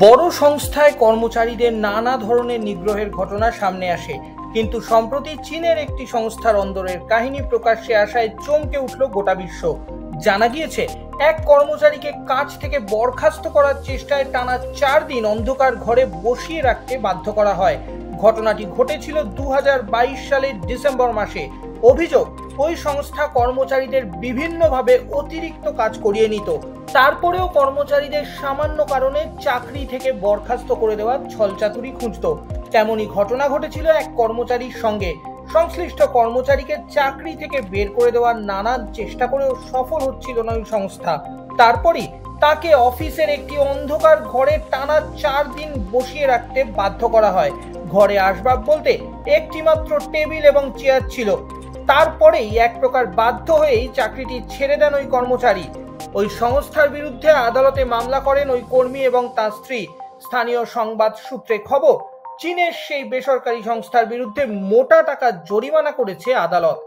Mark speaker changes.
Speaker 1: বড় সংস্থায় কর্মচারীদের নানা ধরনের নিগ্রহের ঘটনা সামনে আসে, কিন্তু সম্প্রতি চীনের একটি সংস্থার অন্দরের কাহিনী প্রকাশ্যে আসায় চমকে উঠল গোটা বিশ্ব। জানা গিয়েছে, এক কর্মচারীকে কাজ থেকে বরখাস্ত করার চেষ্টায় টানা 4 দিন অন্ধকার ঘরে বসিয়ে রাখতে বাধ্য করা হয়। ঘটনাটি ঘটেছিল 2022 সালের ডিসেম্বর মাসে। অভিযোগ, ওই সংস্থা কর্মচারীদের বিভিন্নভাবে অতিরিক্ত কাজ করিয়ে নিত, তারপরেও কর্মচারীদের সামান্য কারণে চাকরি থেকে বরখাস্ত করে দেওয়ার ছলচাতুরি খুঁজত। তেমনই ঘটনা ঘটেছিল এক কর্মচারীর সঙ্গে। সংশ্লিষ্ট কর্মচারীকে চাকরি থেকে বের করে দেওয়ার নানান চেষ্টা করেও সফল হচ্ছিল না ওই সংস্থা। তারপরই তাকে অফিসের একটি অন্ধকার ঘরে টানা 4 দিন বসিয়ে রাখতে বাধ্য করা হয়। ঘরে আসবাব বলতে একটি মাত্র টেবিল এবং চেয়ার ছিল। তারপরেই এক প্রকার বাধ্য হয়েই চাকরিটি ছেড়ে দেন ওই কর্মচারী। ওই সংস্থার বিরুদ্ধে আদালতে মামলা করেন ওই কর্মী এবং তার স্ত্রী। স্থানীয় সংবাদ সূত্রে খবর, চীনের সেই বেসরকারি সংস্থার বিরুদ্ধে মোটা টাকা জরিমানা করেছে আদালত।